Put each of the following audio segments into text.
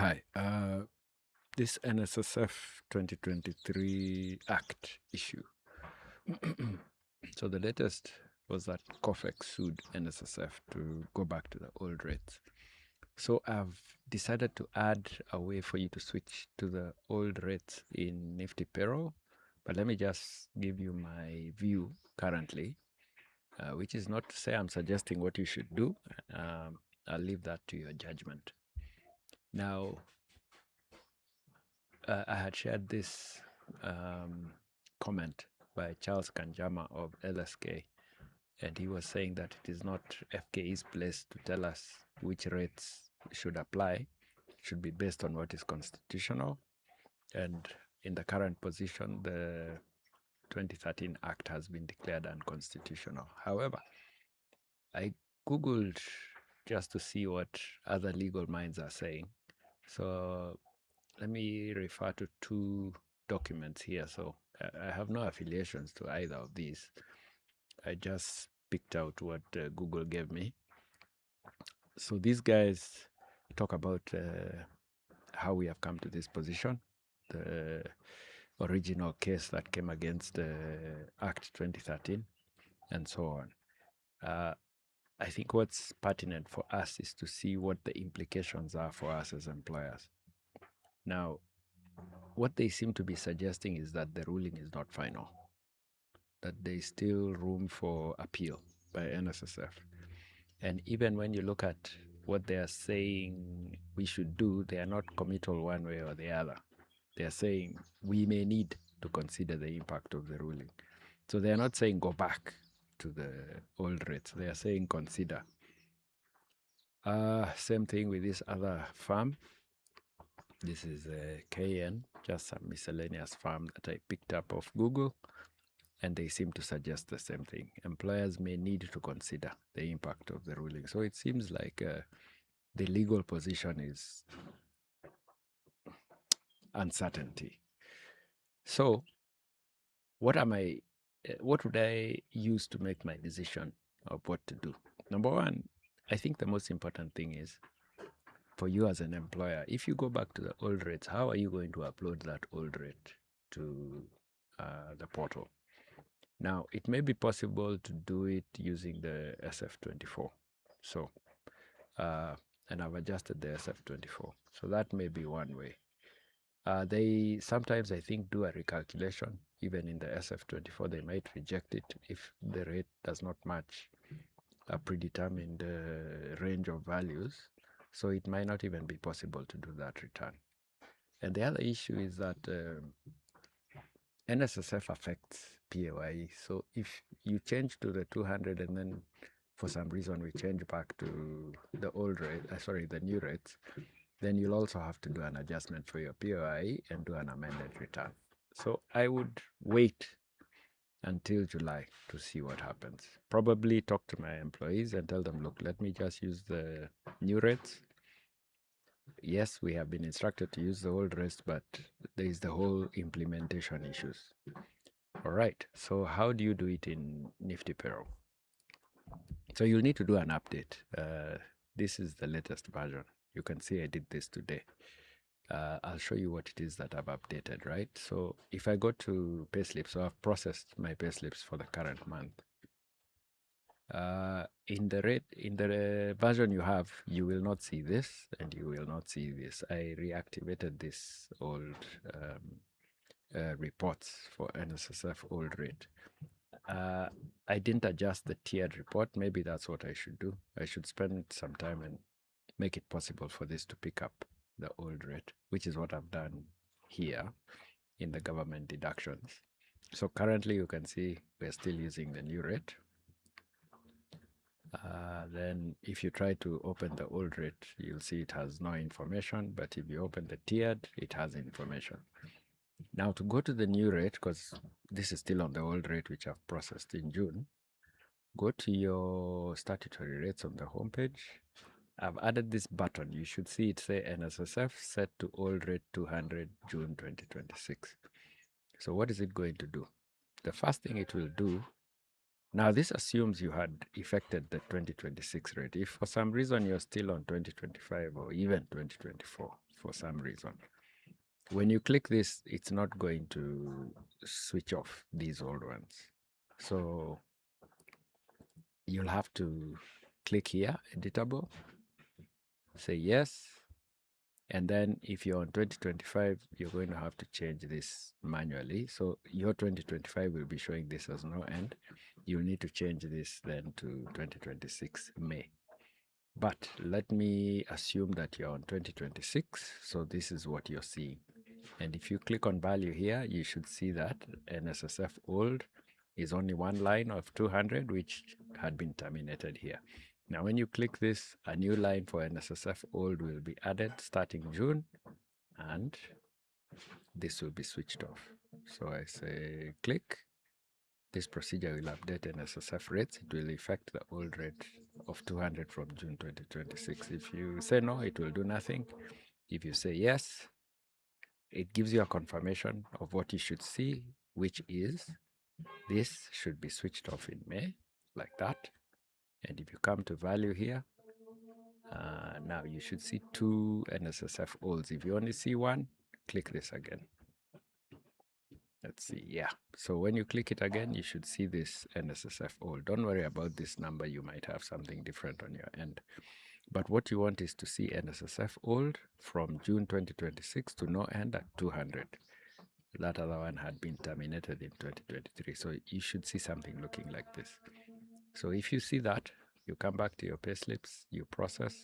Hi. This NSSF 2023 Act issue. So the latest was that COFEX sued NSSF to go back to the old rates. So I've decided to add a way for you to switch to the old rates in Nifty Payroll. But let me just give you my view currently, which is not to say I'm suggesting what you should do. I'll leave that to your judgment. Now, I had shared this comment by Charles Kanjama of LSK, and he was saying that it is not FKE's place to tell us which rates should apply. It should be based on what is constitutional. And in the current position, the 2013 Act has been declared unconstitutional. However, I Googled just to see what other legal minds are saying. So let me refer to two documents here. So I have no affiliations to either of these. I just picked out what Google gave me. So these guys talk about how we have come to this position, the original case that came against Act 2013, and so on. I think what's pertinent for us is to see what the implications are for us as employers. Now, what they seem to be suggesting is that the ruling is not final, that there is still room for appeal by NSSF. And even when you look at what they are saying we should do, they are not committal one way or the other. They are saying we may need to consider the impact of the ruling. So they are not saying go back to the old rates. They are saying consider. Same thing with this other firm. This is a KN, just a miscellaneous firm that I picked up off Google, and they seem to suggest the same thing. Employers may need to consider the impact of the ruling. So it seems like the legal position is uncertainty. So what would I use to make my decision of what to do? Number one, I think the most important thing is for you as an employer, if you go back to the old rates, how are you going to upload that old rate to the portal? Now, it may be possible to do it using the SF24. So, and I've adjusted the SF24. So that may be one way. They sometimes, I think, do a recalculation. Even in the SF24, they might reject it if the rate does not match a predetermined range of values. So it might not even be possible to do that return. And the other issue is that NSSF affects PAYE. So if you change to the 200 and then for some reason we change back to the old rate, the new rates, then you'll also have to do an adjustment for your PAYE and do an amended return. So I would wait until July to see what happens. Probably talk to my employees and tell them, look, let me just use the new rates. Yes, we have been instructed to use the old rates, but there is the whole implementation issues. All right, so how do you do it in Nifty Payroll? So you'll need to do an update. This is the latest version. You can see I did this today. I'll show you what it is that I've updated, right? So if I go to payslips, so I've processed my payslips for the current month. In the version you have, you will not see this and you will not see this. I reactivated this old reports for NSSF old rate. I didn't adjust the tiered report. Maybe that's what I should do. I should spend some time and make it possible for this to pick up the old rate, which is what I've done here in the government deductions. So currently you can see we're still using the new rate. Then if you try to open the old rate, you'll see it has no information, but if you open the tiered, it has information. Now to go to the new rate, because this is still on the old rate which I've processed in June, go to your statutory rates on the homepage. I've added this button. You should see it say NSSF set to old rate 200 June 2026. So what is it going to do? The first thing it will do, Now, this assumes you had affected the 2026 rate. If for some reason you're still on 2025 or even 2024, for some reason, when you click this, it's not going to switch off these old ones. So you'll have to click here, editable, say yes. And then if you're on 2025, you're going to have to change this manually. So your 2025 will be showing this as no end. You'll need to change this then to 2026 May. But let me assume that you're on 2026. So this is what you're seeing. And if you click on value here, you should see that NSSF old is only one line of 200, which had been terminated here. Now, when you click this, a new line for NSSF old will be added starting June, and this will be switched off. So I say click. This procedure will update NSSF rates. It will affect the old rate of 200 from June 2026. If you say no, it will do nothing. If you say yes, it gives you a confirmation of what you should see, which is this should be switched off in May, like that. And if you come to value here, now you should see two NSSF olds. If you only see one, click this again. Let's see, yeah. So when you click it again, you should see this NSSF old. Don't worry about this number. You might have something different on your end. But what you want is to see NSSF old from June 2026 to no end at 200. That other one had been terminated in 2023. So you should see something looking like this. So if you see that, you come back to your payslips, you process.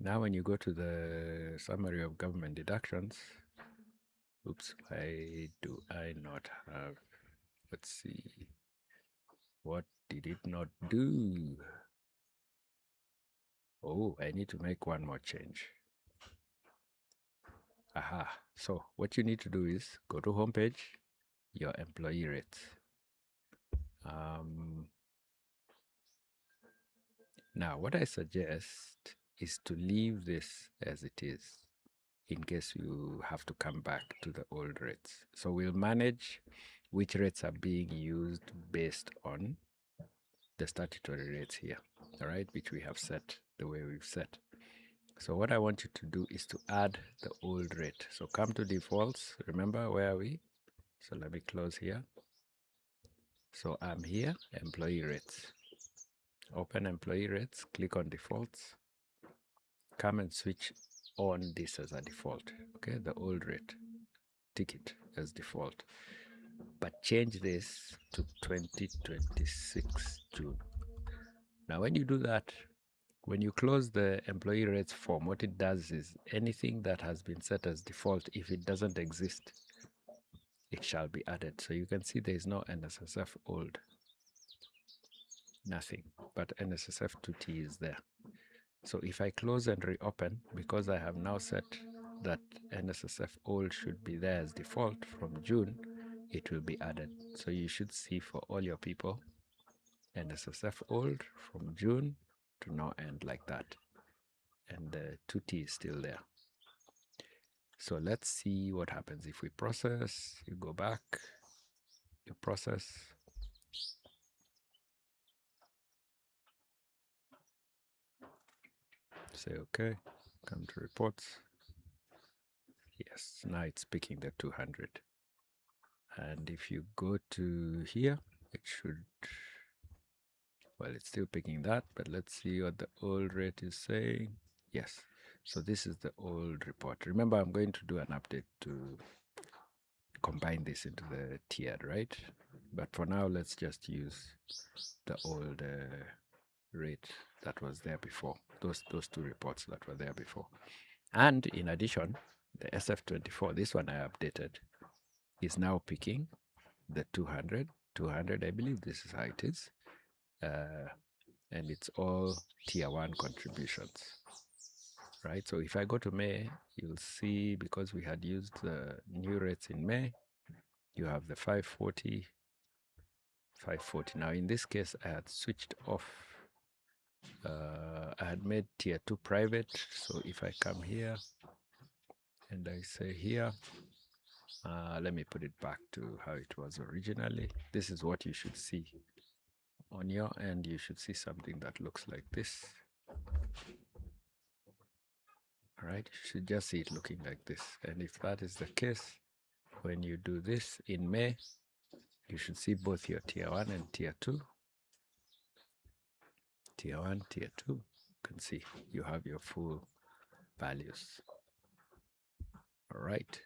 Now when you go to the summary of government deductions, oops, why do I not have, let's see, what did it not do? Oh, I need to make one more change. Aha, so what you need to do is go to homepage, your employee rates. Now, what I suggest is to leave this as it is in case you have to come back to the old rates. So we'll manage which rates are being used based on the statutory rates here, all right, which we have set the way we've set. So what I want you to do is to add the old rate. So come to defaults. Remember, where are we? So let me close here. So I'm here, employee rates. Open employee rates, click on defaults. Come and switch on this as a default. Okay, the old rate. Tick it as default. But change this to 2026 June. Now, when you do that, when you close the employee rates form, what it does is anything that has been set as default, if it doesn't exist, it shall be added. So you can see there is no NSSF old, nothing, but NSSF 2T is there. So if I close and reopen, because I have now set that NSSF old should be there as default from June, it will be added. So you should see for all your people, NSSF old from June to no end like that. And the 2T is still there. So let's see what happens if we process. You go back, you process. Say okay, come to reports. Yes, now it's picking the 200. And if you go to here, it should, well, it's still picking that, but let's see what the old rate is saying. Yes, so this is the old report. Remember, I'm going to do an update to combine this into the tiered, right? But for now, let's just use the old rate that was there before, those two reports that were there before. And in addition, the SF24, this one I updated, is now picking the 200, I believe this is how it is. And it's all tier 1 contributions, right? So if I go to May, you'll see, because we had used the new rates in May, you have the 540. Now in this case, I had switched off, I had made tier 2 private. So if I come here and I say here, let me put it back to how it was originally. This is what you should see. On your end, you should see something that looks like this. All right, you should just see it looking like this. And if that is the case, when you do this in May, you should see both your tier 1 and tier 2. Tier 1, tier 2, you can see you have your full values. All right,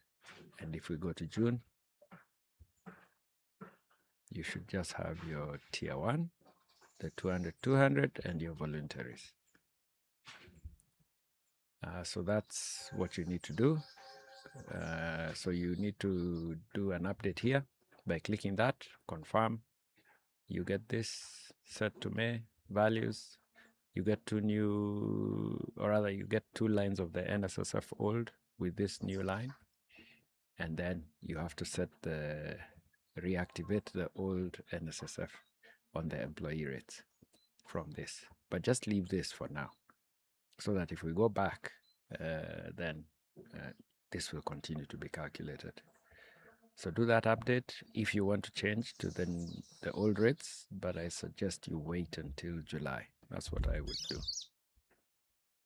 and if we go to June, you should just have your tier 1, the 200, and your voluntaries. So that's what you need to do. So you need to do an update here by clicking that, confirm. You get this set to May values. You get two lines of the NSSF old with this new line. And then you have to reactivate the old NSSF on the employee rates from this. But just leave this for now, so that if we go back, then this will continue to be calculated. So do that update if you want to change to the old rates, but I suggest you wait until July. That's what I would do.